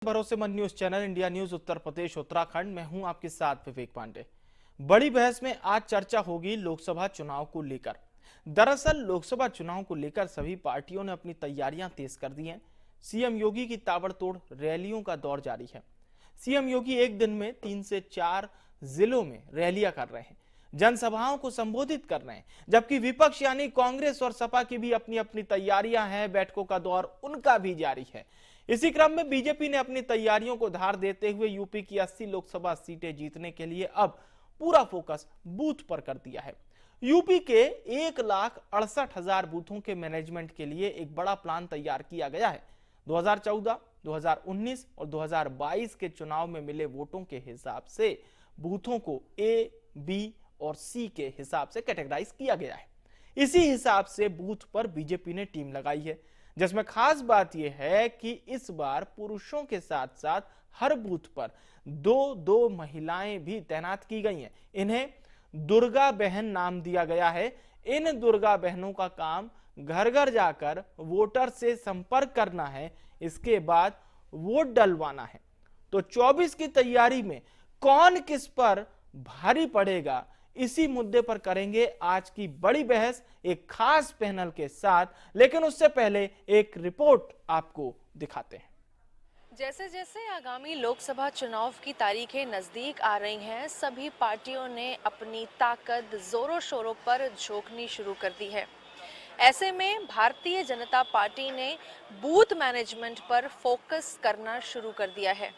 भरोसेमंद news channel India news Uttar Pradesh Uttarakhand में हूं आपके साथ विवेक पांडे। बड़ी बहस में आज चर्चा होगी लोकसभा चुनाव को लेकर। दरअसल लोकसभा चुनाव को लेकर सभी पार्टियों ने अपनी तैयारियां तेज कर दी हैं। सीएम योगी की ताबड़तोड़ रैलियों का दौर जारी है। सीएम योगी एक दिन में 3 से 4 जिलों में रैलियां कर रहे हैं, जनसभाओं को संबोधित कर रहे हैं, जबकि विपक्ष यानी कांग्रेस और सपा की भी अपनी अपनी तैयारियां हैं। बैठकों का दौर उनका भी जारी है। इसी क्रम में बीजेपी ने अपनी तैयारियों को धार देते हुए यूपी की 80 लोकसभा सीटें जीतने के लिए अब पूरा फोकस बूथ पर कर दिया है। यूपी के 1,68,000 बूथों के मैनेजमेंट के लिए एक बड़ा प्लान तैयार किया गया है। 2014, 2019 और 2022 के चुनाव में मिले वोटों के हिसाब से बूथों को ए, बी और सी के हिसाब से कैटेगराइज किया गया है। इसी हिसाब से बूथ पर बीजेपी ने टीम लगाई है, जिसमें खास बात यह है कि इस बार पुरुषों के साथ साथ हर बूथ पर दो महिलाएं भी तैनात की गई हैं। इन्हें दुर्गा बहन नाम दिया गया है। इन दुर्गा बहनों का काम घर घर जाकर वोटर से संपर्क करना है, इसके बाद वोट डलवाना है। तो 24 की तैयारी में कौन किस पर भारी पड़ेगा, इसी मुद्दे पर करेंगे आज की बड़ी बहस एक खास पैनल के साथ। लेकिन उससे पहले एक रिपोर्ट आपको दिखाते हैं। जैसे जैसे आगामी लोकसभा चुनाव की तारीखें नजदीक आ रही हैं, सभी पार्टियों ने अपनी ताकत जोरों शोरों पर झोंकनी शुरू कर दी है। ऐसे में भारतीय जनता पार्टी ने बूथ मैनेजमेंट पर फोकस करना शुरू कर दिया है।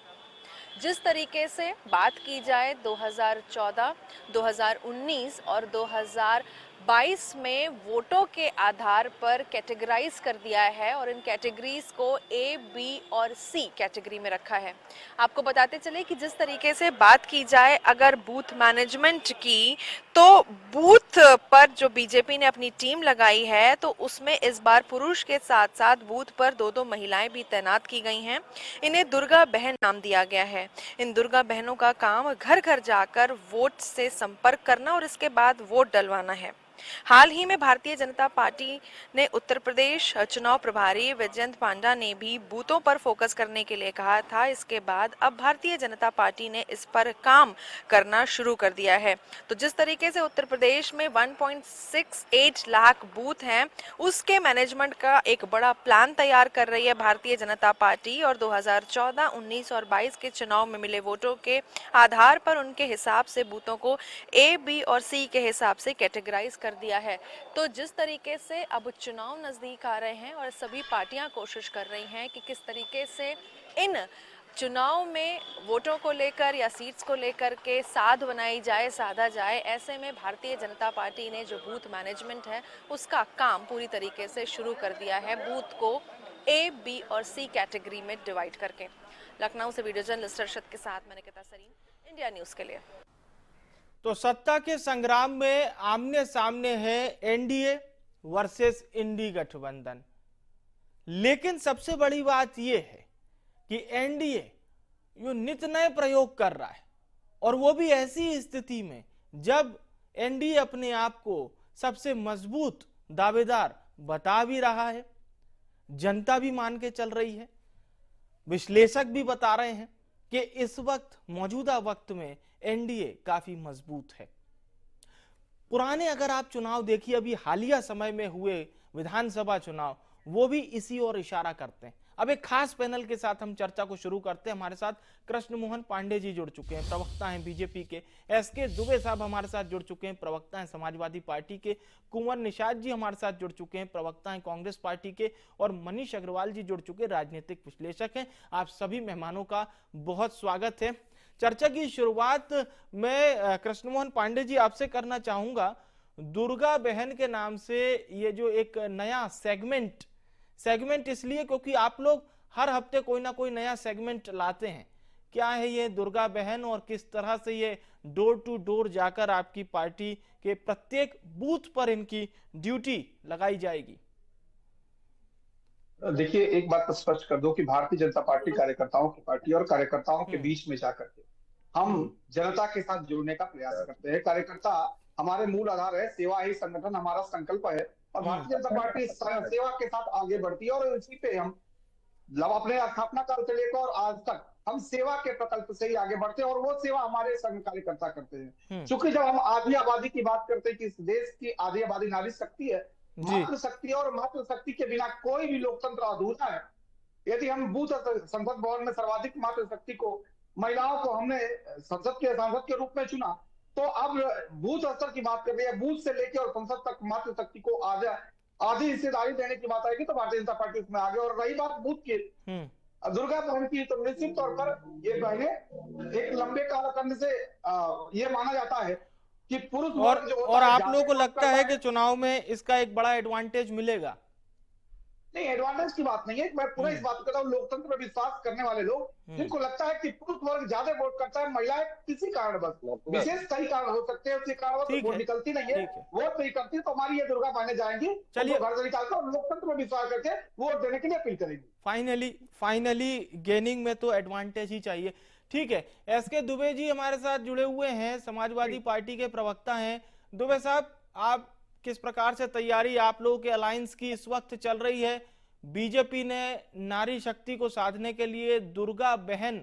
जिस तरीके से बात की जाए 2014, 2019 और 2022 में वोटों के आधार पर कैटेगराइज कर दिया है और इन कैटेगरीज को ए, बी और सी कैटेगरी में रखा है। आपको बताते चले कि जिस तरीके से बात की जाए अगर बूथ मैनेजमेंट की, तो बूथ पर जो बीजेपी ने अपनी टीम लगाई है तो उसमें इस बार पुरुष के साथ साथ बूथ पर दो महिलाएं भी तैनात की गई हैं। इन्हें दुर्गा बहन नाम दिया गया है। इन दुर्गा बहनों का काम घर घर जाकर वोट से संपर्क करना और इसके बाद वोट डलवाना है। हाल ही में भारतीय जनता पार्टी ने उत्तर प्रदेश चुनाव प्रभारी वैजयंत पांडा ने भी बूथों पर फोकस करने के लिए कहा था। इसके बाद अब भारतीय जनता पार्टी ने इस पर काम करना शुरू कर दिया है। तो जिस तरीके से उत्तर प्रदेश में 1.68 लाख बूथ हैं, उसके मैनेजमेंट का एक बड़ा प्लान तैयार कर रही है भारतीय जनता पार्टी और 2014, 19 और 22 के चुनाव में मिले वोटों के आधार पर उनके हिसाब से बूथों को ए, बी और सी के हिसाब से कैटेगराइज कर दिया है। तो जिस तरीके से अब चुनाव नजदीक आ रहे हैं और सभी पार्टियां कोशिश कर रही हैं कि किस तरीके से इन चुनाव में वोटों को लेकर या सीट्स को लेकर के साध बनाई जाए, साधा जाए, ऐसे में भारतीय जनता पार्टी ने जो बूथ मैनेजमेंट है उसका काम पूरी तरीके से शुरू कर दिया है, बूथ को ए, बी और सी कैटेगरी में डिवाइड करके। लखनऊ से वीडियो जर्नलिस्ट अर्शद के साथ मैं निकिता सरीन, इंडिया न्यूज के लिए। तो सत्ता के संग्राम में आमने सामने है एनडीए वर्सेस इंडी गठबंधन। लेकिन सबसे बड़ी बात यह है कि एनडीए यो नित नए प्रयोग कर रहा है, और वो भी ऐसी स्थिति में जब एनडीए अपने आप को सबसे मजबूत दावेदार बता भी रहा है, जनता भी मान के चल रही है, विश्लेषक भी बता रहे हैं कि इस वक्त मौजूदा वक्त में एनडीए काफी मजबूत है। पुराने अगर आप चुनाव देखिए, अभी हालिया समय में हुए विधानसभा चुनाव, वो भी इसी ओर इशारा करते हैं। अब एक खास पैनल के साथ हम चर्चा को शुरू करते हैं। हमारे साथ कृष्ण मोहन पांडे जी जुड़ चुके हैं, प्रवक्ता हैं बीजेपी के। एसके दुबे साहब हमारे साथ जुड़ चुके हैं, प्रवक्ता हैं समाजवादी पार्टी के। कुंवर निषाद जी हमारे साथ जुड़ चुके हैं, प्रवक्ता हैं कांग्रेस पार्टी के। और मनीष अग्रवाल जी जुड़ चुके, राजनीतिक विश्लेषक हैं। आप सभी मेहमानों का बहुत स्वागत है। चर्चा की शुरुआत मैं कृष्ण मोहन पांडे जी आपसे करना चाहूंगा। दुर्गा बहन के नाम से ये जो एक नया सेगमेंट इसलिए क्योंकि आप लोग हर हफ्ते कोई ना कोई नया सेगमेंट लाते हैं। क्या है ये दुर्गा बहन और किस तरह से ये डोर टू डोर जाकर आपकी पार्टी के प्रत्येक बूथ पर इनकी ड्यूटी लगाई जाएगी? देखिए, एक बात तो स्पष्ट कर दो कि भारतीय जनता पार्टी कार्यकर्ताओं की पार्टी और कार्यकर्ताओं के बीच में जाकर के हम जनता के साथ जुड़ने का प्रयास करते हैं। कार्यकर्ता हमारे मूल आधार है, सेवा ही संगठन हमारा संकल्प है और भारतीय जनता पार्टी सेवा के साथ आगे बढ़ती है और इसी पे हम अपने स्थापना काल से लेकर और आज तक हम सेवा के प्रकल्प से ही आगे बढ़ते हैं और वो सेवा हमारे संघ कार्यकर्ता करते हैं। क्योंकि जब हम आधी आबादी की बात करते हैं कि इस देश की आधी आबादी नारी शक्ति है, मातृ शक्ति है, और मातृ शक्ति के बिना कोई भी लोकतंत्र अधूरा है। यदि हम बूथ संसद भवन में सर्वाधिक मातृ शक्ति को, महिलाओं को हमने संसद के सांसद के रूप में चुना, तो अब बूथ स्तर की बात कर रही है, बूथ से लेकर और संसद तक मातृ शक्ति को आधी हिस्सेदारी देने की बात आएगी तो भारतीय जनता पार्टी उसमें आगे। और रही बात बूथ की, दुर्गा बहन की, तो निश्चित तौर पर ये बहनें एक लंबे कालखंड से ये माना जाता है कि पुरुष वर्ग जो होता और है, आप लोगों को जाति लगता है कि चुनाव में इसका एक बड़ा एडवांटेज मिलेगा? नहीं, एडवांटेज की बात नहीं है। मैं पूरा इस बात करता हूँ, लोकतंत्र में विश्वास करने वाले लोग जिनको लगता है कि पुरुष वर्ग ज्यादा वोट करता है, महिलाएं किसी कारणवश, विशेष कई कारण हो सकते हैं, उसी कारणवश वोट निकलती नहीं है, वोट नहीं करती, तो हमारी ये दुर्गा बहनें जाएंगी, चलिए घर से निकालकर और लोकतंत्र में विश्वास करके वोट देने के लिए अपील करेंगी। फाइनली गेनिंग में तो एडवांटेज ही चाहिए। ठीक है, एसके दुबे जी हमारे साथ जुड़े हुए हैं, समाजवादी पार्टी के प्रवक्ता हैं। दुबे साहब, आप किस प्रकार से तैयारी आप लोगों के अलायंस की इस वक्त चल रही है? बीजेपी ने नारी शक्ति को साधने के लिए दुर्गा बहन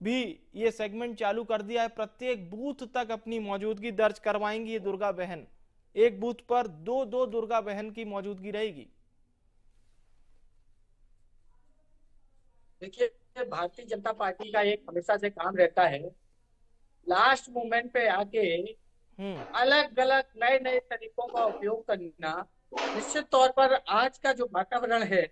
भी ये सेगमेंट चालू कर दिया है, प्रत्येक बूथ तक अपनी मौजूदगी दर्ज करवाएंगी ये दुर्गा बहन, एक बूथ पर दो दुर्गा बहन की मौजूदगी रहेगी। देखिए, भारतीय जनता पार्टी का एक हमेशा से काम रहता है लास्ट मोमेंट पे आके अलग अलग नए तरीकों का उपयोग करना। निश्चित तौर पर आज का जो वातावरण है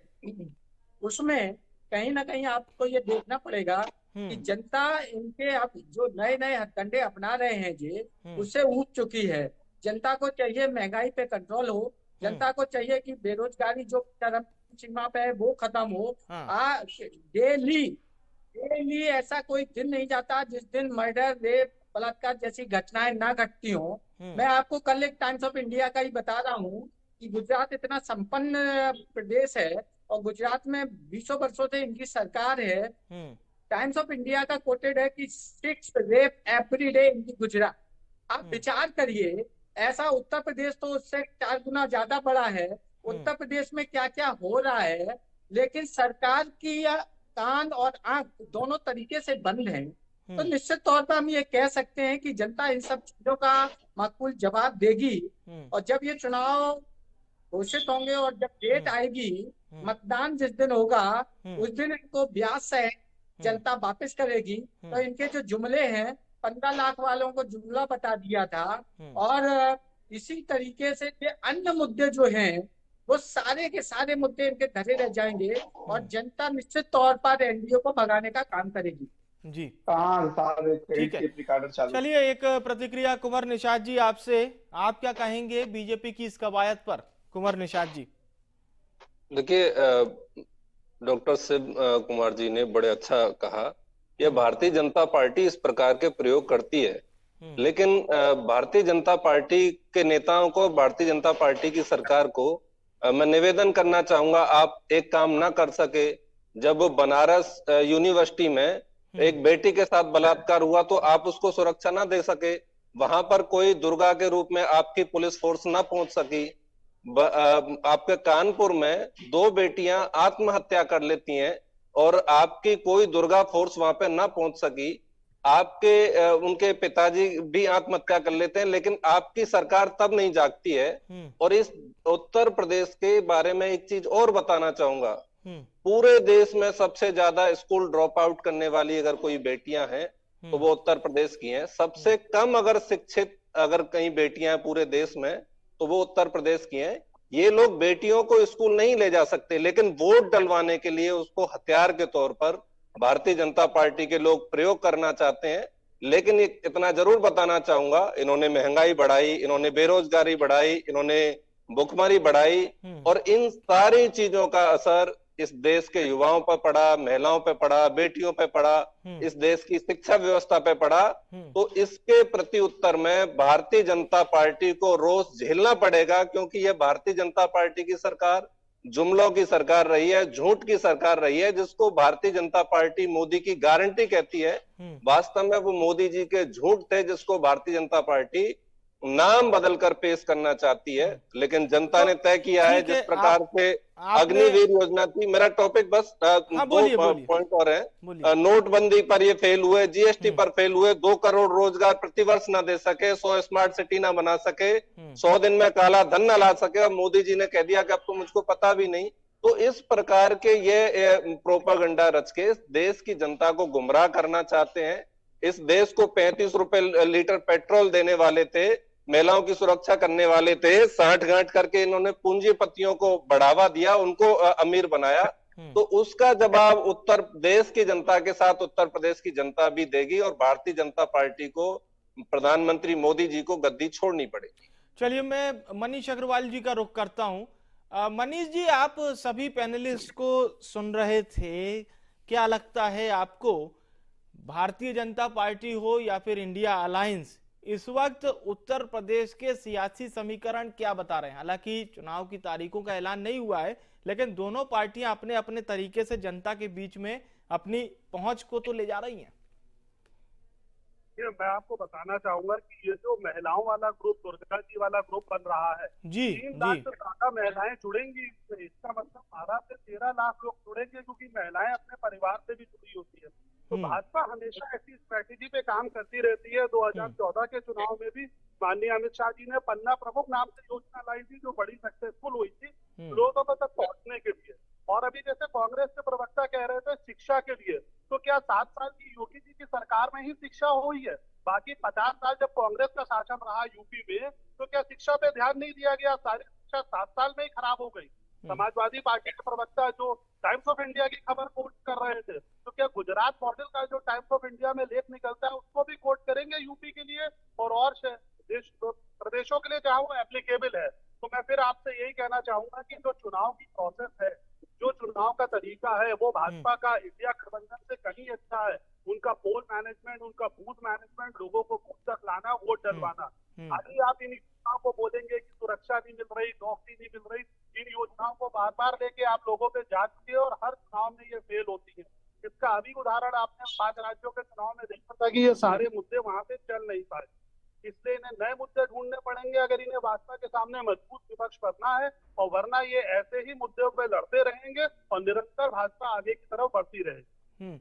उसमें कहीं ना कहीं आपको ये देखना पड़ेगा कि जनता इनके अब जो नए हथकंडे अपना रहे हैं जी, उससे ऊब चुकी है। जनता को चाहिए महंगाई पे कंट्रोल हो, जनता को चाहिए कि बेरोजगारी जो चरम सीमा पे है वो खत्म हो। डेली ऐसा कोई दिन नहीं जाता जिस दिन मर्डर, रेप, बलात्कार जैसी घटनाएं ना घटती हो। मैं आपको कल एक टाइम्स ऑफ इंडिया का ही बता रहा हूँ कि गुजरात इतना संपन्न प्रदेश है और गुजरात में 20 वर्षों से इनकी सरकार है। टाइम्स ऑफ इंडिया का कोटेड है कि 6 rape every day in Gujarat. आप विचार करिए, ऐसा उत्तर प्रदेश तो उससे 4 गुना ज्यादा बड़ा है। उत्तर प्रदेश में क्या क्या हो रहा है, लेकिन सरकार की कान और आंख दोनों तरीके से बंद है। तो निश्चित तौर पर हम ये कह सकते हैं कि जनता इन सब चीजों का माकूल जवाब देगी। और जब ये चुनाव घोषित होंगे और जब डेट आएगी, मतदान जिस दिन होगा उस दिन इनको ब्याज से जनता वापस करेगी। तो इनके जो जुमले हैं, 15 लाख वालों को जुमला बता दिया था, और इसी तरीके से ये अन्य मुद्दे जो हैं वो सारे के सारे मुद्दे इनके धरे रह जाएंगे और जनता निश्चित तौर पर एनडीए को भगाने का काम करेगी। जी ठीक है, चलिए एक प्रतिक्रिया कुंवर निषाद जी आपसे, आप क्या कहेंगे बीजेपी की इस कवायद पर? कुंवर निषाद जी, देखिए, डॉक्टर शिव कुमार जी ने बड़े अच्छा कहा। यह भारतीय जनता पार्टी इस प्रकार के प्रयोग करती है, लेकिन भारतीय जनता पार्टी के नेताओं को, भारतीय जनता पार्टी की सरकार को मैं निवेदन करना चाहूंगा, आप एक काम ना कर सके। जब बनारस यूनिवर्सिटी में एक बेटी के साथ बलात्कार हुआ तो आप उसको सुरक्षा ना दे सके, वहां पर कोई दुर्गा के रूप में आपकी पुलिस फोर्स ना पहुंच सकी। आपके कानपुर में 2 बेटियां आत्महत्या कर लेती हैं और आपकी कोई दुर्गा फोर्स वहां पे ना पहुंच सकी। आपके उनके पिताजी भी आत्महत्या कर लेते हैं, लेकिन आपकी सरकार तब नहीं जागती है। और इस उत्तर प्रदेश के बारे में एक चीज और बताना चाहूंगा, पूरे देश में सबसे ज्यादा स्कूल ड्रॉप आउट करने वाली अगर कोई बेटियां हैं तो वो उत्तर प्रदेश की हैं। सबसे कम अगर शिक्षित अगर कहीं बेटियां हैं पूरे देश में तो वो उत्तर प्रदेश की हैं। ये लोग बेटियों को स्कूल नहीं ले जा सकते, लेकिन वोट डलवाने के लिए उसको हथियार के तौर पर भारतीय जनता पार्टी के लोग प्रयोग करना चाहते हैं। लेकिन इतना जरूर बताना चाहूंगा, इन्होंने महंगाई बढ़ाई, इन्होंने बेरोजगारी बढ़ाई, इन्होंने भुखमरी बढ़ाई, और इन सारी चीजों का असर इस देश के युवाओं पर पड़ा, महिलाओं पे पड़ा, बेटियों पे पड़ा, इस देश की शिक्षा व्यवस्था पे पड़ा। तो इसके प्रति उत्तर में भारतीय जनता पार्टी को रोष झेलना पड़ेगा, क्योंकि यह भारतीय जनता पार्टी की सरकार जुमलों की सरकार रही है, झूठ की सरकार रही है, जिसको भारतीय जनता पार्टी मोदी की गारंटी कहती है। वास्तव में वो मोदी जी के झूठ थे जिसको भारतीय जनता पार्टी नाम बदलकर पेश करना चाहती है, लेकिन जनता ने तय किया है ठीक है, जिस प्रकार से अग्निवीर योजना थी। मेरा टॉपिक बस दो पॉइंट और है। नोटबंदी पर ये फेल हुए, जीएसटी पर फेल हुए, 2 करोड़ रोजगार प्रतिवर्ष ना दे सके, 100 स्मार्ट सिटी ना बना सके, 100 दिन में काला धन ना ला सके, और मोदी जी ने कह दिया कि अब तो मुझको पता भी नहीं। तो इस प्रकार के ये प्रोपागंडा रच के देश की जनता को गुमराह करना चाहते हैं। इस देश को 35 रुपए लीटर पेट्रोल देने वाले थे, महिलाओं की सुरक्षा करने वाले थे, साठ गांठ करके इन्होंने पूंजीपतियों को बढ़ावा दिया, उनको अमीर बनाया। तो उसका जवाब उत्तर प्रदेश की जनता के साथ उत्तर प्रदेश की जनता भी देगी, और भारतीय जनता पार्टी को, प्रधानमंत्री मोदी जी को गद्दी छोड़नी पड़ेगी। चलिए, मैं मनीष अग्रवाल जी का रुख करता हूं। मनीष जी, आप सभी पैनलिस्ट को सुन रहे थे, क्या लगता है आपको, भारतीय जनता पार्टी हो या फिर इंडिया अलायंस, इस वक्त उत्तर प्रदेश के सियासी समीकरण क्या बता रहे हैं? हालांकि चुनाव की तारीखों का ऐलान नहीं हुआ है, लेकिन दोनों पार्टियां अपने अपने तरीके से जनता के बीच में अपनी पहुंच को तो ले जा रही हैं। मैं आपको बताना चाहूंगा कि ये जो महिलाओं वाला ग्रुप, दुर्गा जी वाला ग्रुप बन रहा है, 3 लाख से ज्यादा महिलाएं जुड़ेंगी इसमें। इसका मतलब 12 से 13 लाख लोग जुड़ेंगे, क्योंकि महिलाएं अपने परिवार से भी जुड़ी होती है। तो भाजपा हमेशा ऐसी स्ट्रैटेजी पे काम करती रहती है। 2014 के चुनाव में भी माननीय अमित शाह जी ने पन्ना प्रमुख नाम से योजना लाई थी, जो बड़ी सक्सेसफुल हुई थी लोगों तक पहुंचने के लिए। और अभी जैसे कांग्रेस के प्रवक्ता कह रहे थे शिक्षा के लिए, तो क्या 7 साल की योगी जी की सरकार में ही शिक्षा हुई है? बाकी 50 साल जब कांग्रेस का शासन रहा यूपी में, तो क्या शिक्षा पे ध्यान नहीं दिया गया? सारी शिक्षा 7 साल में ही खराब हो गई। समाजवादी पार्टी के प्रवक्ता जो टाइम्स ऑफ इंडिया की खबर कोट कर रहे थे, तो क्या गुजरात मॉडल का जो टाइम्स ऑफ इंडिया में लेख निकलता है उसको भी कोट करेंगे यूपी के लिए और प्रदेशों के लिए, जहां वो एप्लीकेबल है? तो मैं फिर आपसे यही कहना चाहूंगा कि जो चुनाव की प्रोसेस है, जो चुनाव का तरीका है, वो भाजपा का इंडिया गठबंधन से कहीं अच्छा है। उनका पोल मैनेजमेंट, उनका बूथ मैनेजमेंट, लोगों को बूथ तक लाना, वोट डलवाना। अभी आप इन योजनाओं को बोलेंगे कि सुरक्षा नहीं मिल रही, नौकरी नहीं मिल रही, इन योजनाओं को बार बार लेके आप लोगों पे जा चुके और हर चुनाव में ये फेल होती है। इसका अभी उदाहरण आपने 5 राज्यों के चुनाव में देखा था कि ये सारे मुद्दे वहां पे चल नहीं पाए। इसलिए इन्हें नए मुद्दे ढूंढने पड़ेंगे अगर इन्हें भाजपा के सामने मजबूत विपक्ष बनना है, और वरना ये ऐसे ही मुद्दों पे लड़ते रहेंगे और निरंतर भाजपा आगे की तरफ बढ़ती रहेगी।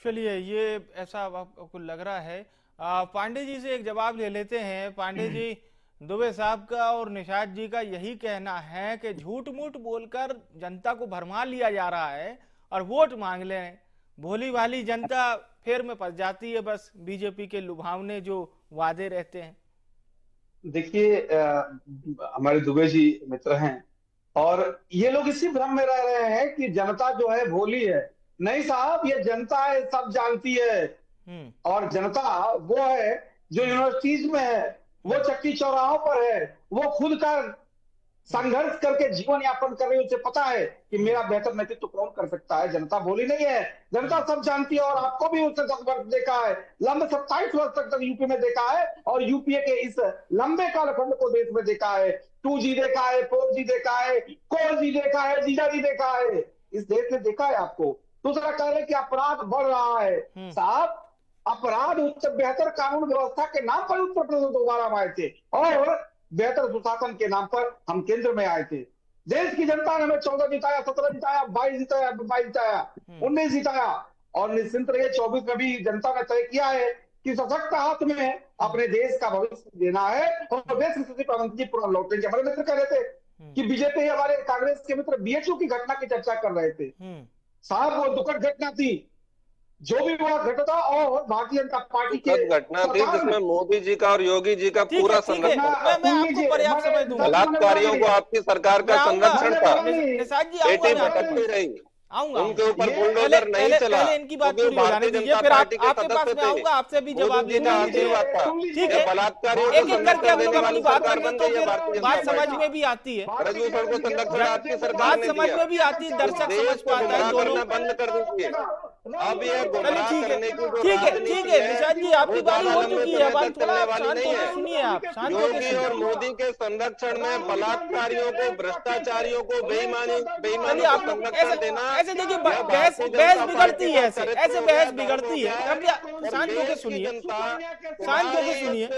चलिए, ये ऐसा आपको लग रहा है। पांडे जी से एक जवाब ले लेते हैं। पांडे जी, दुबे साहब का और निषाद जी का यही कहना है कि झूठ मूठ बोलकर जनता को भरमा लिया जा रहा है और वोट मांग लें। भोली भाली जनता फेर में फंस जाती है, बस बीजेपी के लुभावने जो वादे रहते हैं। देखिए, हमारे दुबे जी मित्र हैं और ये लोग इसी भ्रम में रह रहे हैं कि जनता जो है भोली है। नहीं साहब, ये जनता है, सब जानती है। और जनता वो है जो यूनिवर्सिटीज में है, वो चक्की चौराहों पर है, वो खुद का संघर्ष करके जीवन यापन कर रही है। उसे पता है कि मेरा बेहतर नेतृत्व कौन कर सकता है। जनता भोली नहीं है, जनता सब जानती है। और आपको भी उसने 10 वर्ष देखा है, लंबे 27 वर्ष तक यूपी में देखा है, और यूपीए के इस लंबे कालखंड को देश में देखा है। 2G देखा है, 4G देखा है, कोर जी देखा है, जीजा जी देखा है, इस देश ने देखा है आपको। दूसरा कह रहे कि अपराध बढ़ रहा है। साहब, अपराध उत्तर बेहतर कानून व्यवस्था के नाम पर उत्तर प्रदेश दोबारा आए थे, और बेहतर सुशासन के नाम पर हम केंद्र में आए थे। देश की जनता ने हमें 14 जिताया, 17 जिताया, 22 जिताया, 22 जिताया, 19 जिताया, और निश्चिंत रहिए 24 में भी जनता ने तय किया है कि सशक्त हाथ में अपने देश का भविष्य देना है, और देश की स्थिति प्रबंधन जी पूरा लौटेंगे। हमारे मित्र कह रहे थे कि बीजेपी, हमारे कांग्रेस के मित्र BHU की घटना की चर्चा कर रहे थे। साहब, वो दुखद घटना थी, जो भी हुआ घटना, और भारतीय जनता पार्टी के घटना थी जिसमें मोदी जी का और योगी जी का पूरा संरक्षण, बलात्कारियों को आपकी सरकार का संरक्षण था, बेटी भटकती रही, उनके ऊपर बुलडोजर नहीं चला, इनकी बात पूरी हो जाने दीजिए, फिर आपके पास में आऊंगा, आपसे भी जवाब देना। ठीक है, बलात्कारियों एक एक करके हम लोग अपनी बात करेंगे तो फिर बात समझ में भी आती है, प्रदूषण को संरक्षण आपकी सरकार बात समझ में भी आती है, दर्शक समझ पाता है। दोनों बंद कर दीजिए। अब ये गुमराह करने की जो ठीक है राजनीति निषाद जी, आपकी वो बारी हो ज्यादा लंबे चुकी है। समय अब तक थोड़ा चलने आप वाली शांत नहीं होकर है। सुनिए, आप शांत होकर योगी सुनिए। और मोदी के संरक्षण में बलात्कारियों को, भ्रष्टाचारियों को, चलिए बेईमानों आप को लोग संरक्षण देना, ऐसे देखिए, यह बहस भारतीय बहस जनता बिगड़ती पार्टी है, का ऐसे चरित्र ऐसे हो बहस गया, धर्म बिगड़ती हो है। गया अब और शांत होकर देश की सुनिए, जनता शांत होकर तुम्हारी सुनिए। इस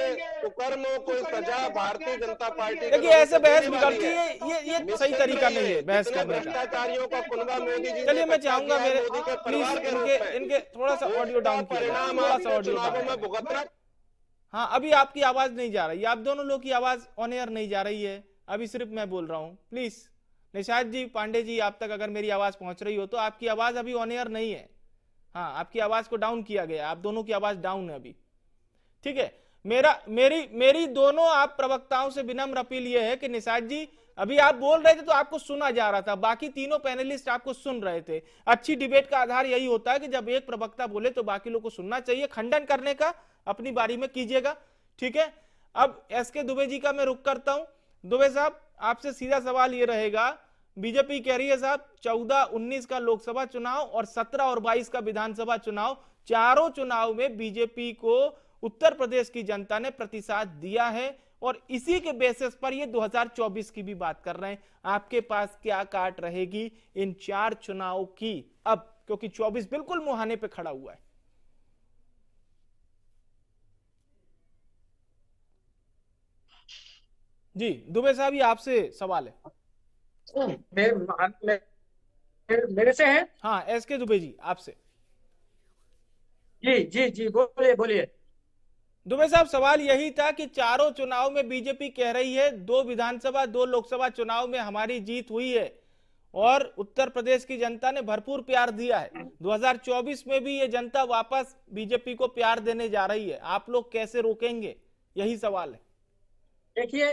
कुकर्मों को सजा भारतीय जनता पार्टी के देखिए लोगों ऐसे को बहस देने वाली बिगड़ती है। है, ये सही निश्चित तरीका नहीं रहिए, है बहस जितने करने का। भ्रष्टाचारियों का कुनबा मोदी जी ने चलिए मैं इकट्ठा चाहूंगा किया है मेरे मोदी के प्लीज परिवार के रूप में, इनके थोड़ा सा ऑडियो डाउन उसका किया जाए, परिणाम थोड़ा आप सा ऑडियो चुनावों डाउन में करें। भुगतना। हाँ, अभी आपकी आवाज नहीं जा रही है, आप दोनों लोग की आवाज ऑन एयर नहीं जा रही है, अभी सिर्फ मैं बोल रहा हूँ। प्लीज निषाद जी, पांडे जी, आप तक अगर मेरी आवाज पहुंच रही हो तो आपकी आवाज अभी ऑन एयर नहीं है। हाँ, आपकी आवाज को डाउन किया गया, आप दोनों की आवाज डाउन है अभी। ठीक है, मेरी दोनों आप प्रवक्ताओं से विनम्र अपील यह है कि निषाद जी, अभी आप बोल रहे थे तो आपको सुना जा रहा था, बाकी तीनों पैनलिस्ट आपको सुन रहे थे। अच्छी डिबेट का आधार यही होता है कि जब एक प्रवक्ता बोले तो बाकी लोग को सुनना चाहिए। खंडन करने का अपनी बारी में कीजिएगा, ठीक है। अब एसके दुबे जी का मैं रुख करता हूं। दुबे साहब, आपसे सीधा सवाल ये रहेगा, बीजेपी कह रही है साहब 14-19 का लोकसभा चुनाव और 17 और 22 का विधानसभा चुनाव, चारों चुनाव में बीजेपी को उत्तर प्रदेश की जनता ने प्रतिसाद दिया है और इसी के बेसिस पर ये 2024 की भी बात कर रहे हैं। आपके पास क्या काट रहेगी इन 4 चुनाव की अब, क्योंकि 24 बिल्कुल मुहाने पे खड़ा हुआ है। जी दुबे साहब, ये आपसे सवाल है। मेरे से है? हाँ, एसके दुबे जी आपसे। जी जी जी, बोलिए बोलिए। दुबे साहब, सवाल यही था कि चारों चुनाव में बीजेपी कह रही है 2 विधानसभा 2 लोकसभा चुनाव में हमारी जीत हुई है और उत्तर प्रदेश की जनता ने भरपूर प्यार दिया है। 2024 में भी ये जनता वापस बीजेपी को प्यार देने जा रही है, आप लोग कैसे रोकेंगे, यही सवाल है। देखिए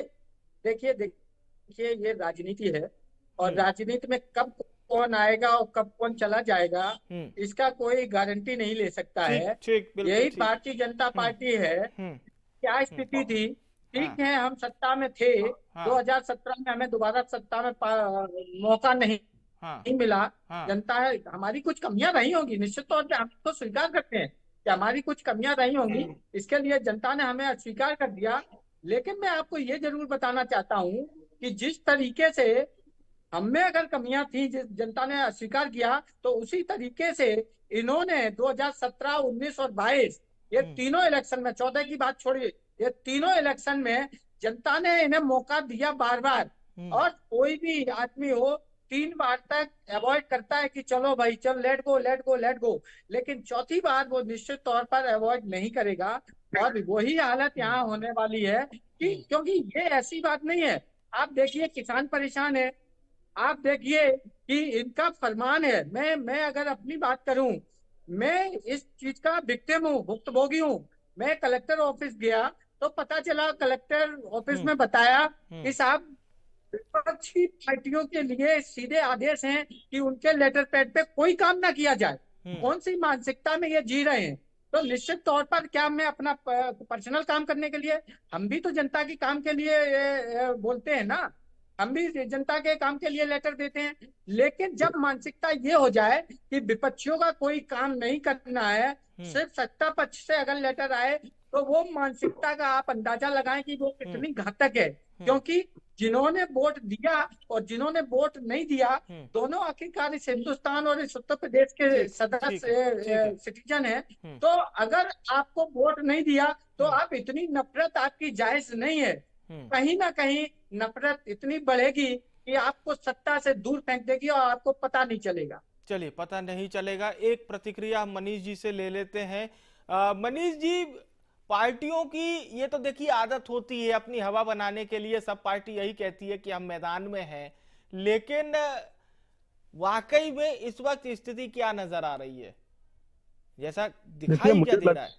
देखिए देखिए, ये राजनीति है और राजनीति में कब कौन आएगा और कब कौन चला जाएगा इसका कोई गारंटी नहीं ले सकता है। यही भारतीय जनता पार्टी है। क्या स्थिति थी? ठीक है, हम सत्ता में थे, 2017 में हमें दोबारा सत्ता में मौका नहीं मिला। जनता हमारी कुछ कमियां रही होंगी, निश्चित तौर पे हम तो स्वीकार करते हैं कि हमारी कुछ कमियां रही होंगी, इसके लिए जनता ने हमें अस्वीकार कर दिया। लेकिन मैं आपको ये जरूर बताना चाहता हूँ कि जिस तरीके से हमें अगर कमियां थी, जिस जनता ने अस्वीकार किया, तो उसी तरीके से इन्होंने 2017, 19 और 22 ये तीनों इलेक्शन में, 14 की बात छोड़िए, ये तीनों इलेक्शन में जनता ने इन्हें मौका दिया बार बार। और कोई भी आदमी हो 3 बार तक अवॉइड करता है कि चलो भाई चल, let go let go let go, लेकिन चौथी बार वो निश्चित तौर पर अवॉइड नहीं करेगा। और वही हालत यहाँ होने वाली है कि, क्योंकि ये ऐसी बात नहीं है। आप देखिए किसान परेशान है, आप देखिए कि इनका फरमान है। मैं अगर अपनी बात करूं, मैं इस चीज का विक्टिम हूँ, भुक्तभोगी हूँ। मैं कलेक्टर ऑफिस गया तो पता चला, कलेक्टर ऑफिस में बताया कि साहब विपक्षी पार्टियों के लिए सीधे आदेश हैं कि उनके लेटर पैड पे कोई काम ना किया जाए। कौन सी मानसिकता में ये जी रहे हैं? तो निश्चित तौर पर क्या मैं अपना पर्सनल काम करने के लिए, हम भी तो जनता के काम के लिए बोलते हैं ना, हम भी जनता के काम के लिए लेटर देते हैं। लेकिन जब मानसिकता ये हो जाए कि विपक्षियों का कोई काम नहीं करना है, सिर्फ सत्ता पक्ष से अगर लेटर आए, तो वो मानसिकता का आप अंदाजा लगाएं कि वो कितनी घातक है। क्योंकि जिन्होंने वोट दिया और जिन्होंने वोट नहीं दिया, दोनों आखिरकार इस हिंदुस्तान और इस उत्तर प्रदेश के सदस्य सिटीजन है। तो अगर आपको वोट नहीं दिया तो आप इतनी नफरत आपकी जायज नहीं है। कहीं ना कहीं नफरत इतनी बढ़ेगी कि आपको सत्ता से दूर फेंक देगी और आपको पता नहीं चलेगा। चलिए, पता नहीं चलेगा। एक प्रतिक्रिया मनीष जी से ले लेते हैं। मनीष जी, पार्टियों की ये तो देखिए आदत होती है अपनी हवा बनाने के लिए, सब पार्टी यही कहती है कि हम मैदान में हैं, लेकिन वाकई में इस वक्त स्थिति क्या नजर आ रही है, जैसा दिखाई क्या दे रहा है?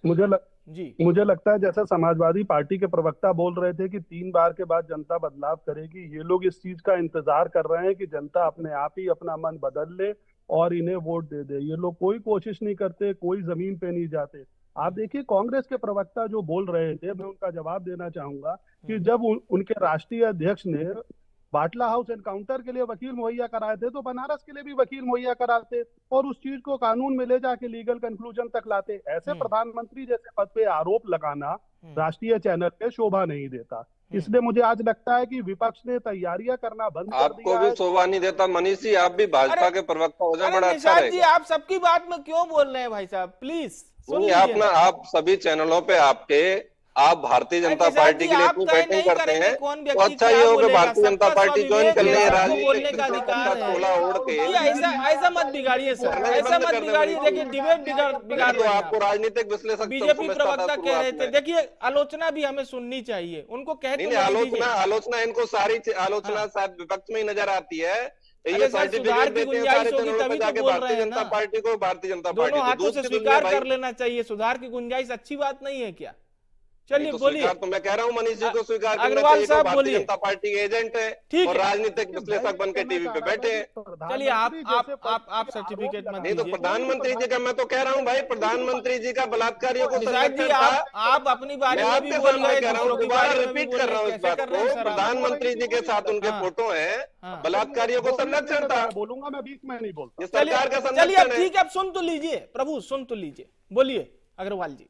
मुझे लगता है जैसा समाजवादी पार्टी के प्रवक्ता बोल रहे थे कि 3 बार के बाद जनता बदलाव करेगी, ये लोग इस चीज का इंतजार कर रहे हैं कि जनता अपने आप ही अपना मन बदल ले और इन्हें वोट दे दे। ये लोग कोई कोशिश नहीं करते, कोई जमीन पे नहीं जाते। आप देखिए कांग्रेस के प्रवक्ता जो बोल रहे थे, मैं उनका जवाब देना चाहूंगा कि जब उनके राष्ट्रीय अध्यक्ष ने बाटला हाउस एनकाउंटर के लिए वकील मुहैया कराए थे तो बनारस के लिए भी वकील मुहैया कराते और उस चीज को कानून में ले जाके लीगल कंक्लूजन तक लाते। ऐसे प्रधानमंत्री जैसे पद पे आरोप लगाना राष्ट्रीय चैनल पे शोभा नहीं देता। इसलिए मुझे आज लगता है कि विपक्ष ने तैयारियां करना बंद कर आपको दिया भी है। शोभा नहीं देता मनीष जी, आप भी भाजपा के प्रवक्ता हो जाए, बड़ा अच्छा निषाद जी रहेगा। आप सबकी बात में क्यों बोल रहे हैं भाई साहब, प्लीज सुन नहीं, लीजिए ना। आप सभी चैनलों पे आप भारतीय जनता पार्टी के लिए इतनी बैटिंग करते हैं, तो अच्छा ये हो कि भारतीय जनता पार्टी ज्वाइन कर ले, राजनीतिक चोला ओढ़ के। ऐसा मत बिगाड़िए सर, ऐसा मत बिगाड़िए। देखिए डिबेट बिगाड़ तो आपको राजनीतिक विश्लेषक बीजेपी प्रवक्ता कह रहे थे, देखिए आलोचना भी हमें सुननी चाहिए, उनको कहते आलोचना इनको सारी आलोचना शायद विपक्ष में ही नजर आती है। ये सुधार की गुंजाइश होगी तभी तो बोल रहे हैं ना। पार्टी को भारतीय जनता पार्टी दोनों हाथों से स्वीकार कर लेना चाहिए, सुधार की गुंजाइश अच्छी बात नहीं है क्या? चलिए बोलिए। तो मैं कह रहा हूँ मनीष जी को स्वीकार करना अग्रवाल चाहिए, साहब भारतीय बोलिए। जनता पार्टी के एजेंट है ठीक और है। राजनीतिक विश्लेषक बन के टीवी पे बैठे हैं। चलिए आप सर्टिफिकेट मत नहीं तो दीजिए। प्रधानमंत्री जी का, मैं तो कह रहा हूँ भाई, प्रधानमंत्री जी का बलात्कारियों को निषाद जी संरक्षण था। आप अपनी बारे में भी आपके बोल सामने रहे कह रहा हूँ, हैं, दोबारा रिपीट कर रहा हूँ इस बात को। प्रधानमंत्री जी के साथ उनके फोटो हैं, बलात्कारियों को संरक्षण था। बोलूंगा मैं, बीच में नहीं बोलता। ये सरकार का चलिए अब संरक्षण है। ठीक है, अब सुन तो लीजिए प्रभु, सुन तो लीजिए, बोलिए अग्रवाल जी।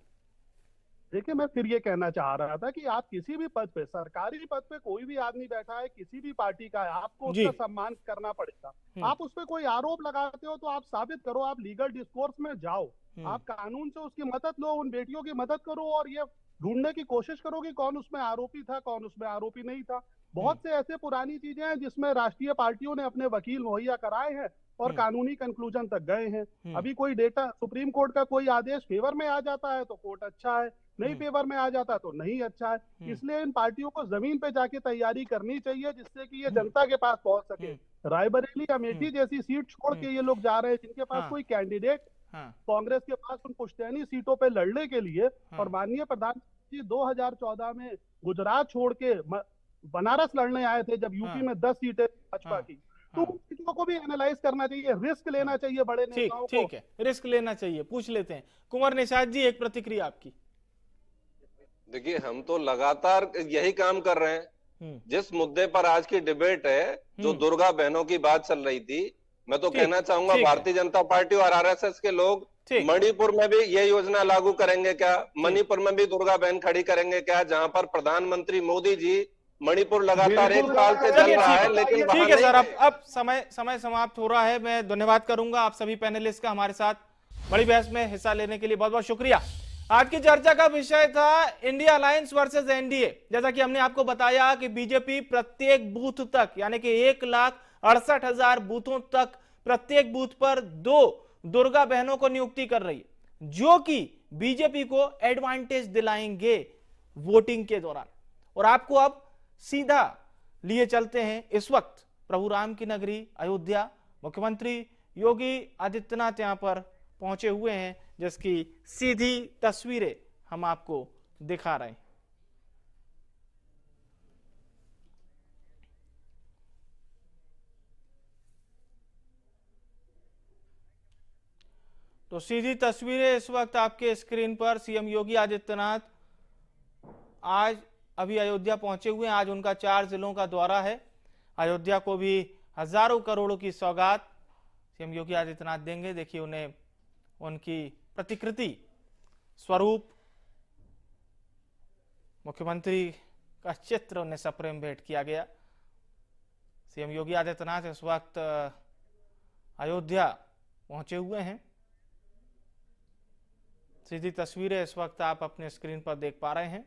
देखिए मैं फिर ये कहना चाह रहा था कि आप किसी भी पद पे, सरकारी पद पे कोई भी आदमी बैठा है, किसी भी पार्टी का है, आपको उसका सम्मान करना पड़ेगा। आप उस पे कोई आरोप लगाते हो तो आप साबित करो, आप लीगल डिस्कोर्स में जाओ, आप कानून से उसकी मदद लो, उन बेटियों की मदद करो और ये ढूंढने की कोशिश करो कि कौन उसमें आरोपी था, कौन उसमें आरोपी नहीं था। बहुत से ऐसे पुरानी चीजें हैं जिसमें राष्ट्रीय पार्टियों ने अपने वकील मुहैया कराए हैं और कानूनी कंक्लूजन तक गए हैं। अभी कोई डेटा, सुप्रीम कोर्ट का कोई आदेश फेवर में आ जाता है तो कोर्ट अच्छा है, नहीं फेवर में आ जाता तो नहीं अच्छा है। इसलिए इन पार्टियों को जमीन पे जाके तैयारी करनी चाहिए जिससे कि ये जनता के पास पहुंच सके। रायबरेली, अमेठी जैसी सीट छोड़ के ये लोग जा रहे हैं जिनके पास कोई कैंडिडेट कांग्रेस के पास उन पुश्तैनी सीटों पे लड़ने के लिए। और माननीय प्रधानमंत्री 2014 में गुजरात छोड़ के बनारस लड़ने आए थे जब यूपी में 10 सीटें भाजपा की। तो उन चीजों को भी एनालाइज करना चाहिए, रिस्क लेना चाहिए बड़े नेताओं को। ठीक है, रिस्क लेना चाहिए। पूछ लेते हैं कुंवर निषाद जी, एक प्रतिक्रिया आपकी। देखिए हम तो लगातार यही काम कर रहे हैं। जिस मुद्दे पर आज की डिबेट है, जो दुर्गा बहनों की बात चल रही थी, मैं तो कहना चाहूंगा भारतीय जनता पार्टी और आरएसएस के लोग मणिपुर में भी ये योजना लागू करेंगे क्या? मणिपुर में भी दुर्गा बहन खड़ी करेंगे क्या? जहां पर प्रधानमंत्री मोदी जी मणिपुर लगातार 1 साल से चल रहा है, लेकिन ठीक है सर, अब समय समाप्त हो रहा है। मैं धन्यवाद करूंगा आप सभी पैनलिस्ट का हमारे साथ बड़ी बहस में हिस्सा लेने के लिए। बहुत बहुत शुक्रिया। आज की चर्चा का विषय था इंडिया अलायंस वर्सेस एनडीए। जैसा कि हमने आपको बताया कि बीजेपी प्रत्येक बूथ तक, यानी कि 1,68,000 बूथों तक, प्रत्येक बूथ पर 2 दुर्गा बहनों को नियुक्ति कर रही है, जो कि बीजेपी को एडवांटेज दिलाएंगे वोटिंग के दौरान। और आपको अब सीधा लिए चलते हैं इस वक्त प्रभु राम की नगरी अयोध्या। मुख्यमंत्री योगी आदित्यनाथ यहां पर पहुंचे हुए हैं, जिसकी सीधी तस्वीरें हम आपको दिखा रहे हैं। तो सीधी तस्वीरें इस वक्त आपके स्क्रीन पर। सीएम योगी आदित्यनाथ आज अभी अयोध्या पहुंचे हुए हैं। आज उनका 4 जिलों का दौरा है। अयोध्या को भी हजारों करोड़ों की सौगात सीएम योगी आदित्यनाथ देंगे। देखिए उन्हें उनकी प्रतिकृति स्वरूप मुख्यमंत्री का चित्र उन्हें सप्रेम भेंट किया गया। सीएम योगी आदित्यनाथ इस वक्त अयोध्या पहुंचे हुए हैं। सीधी तस्वीरें इस वक्त आप अपने स्क्रीन पर देख पा रहे हैं।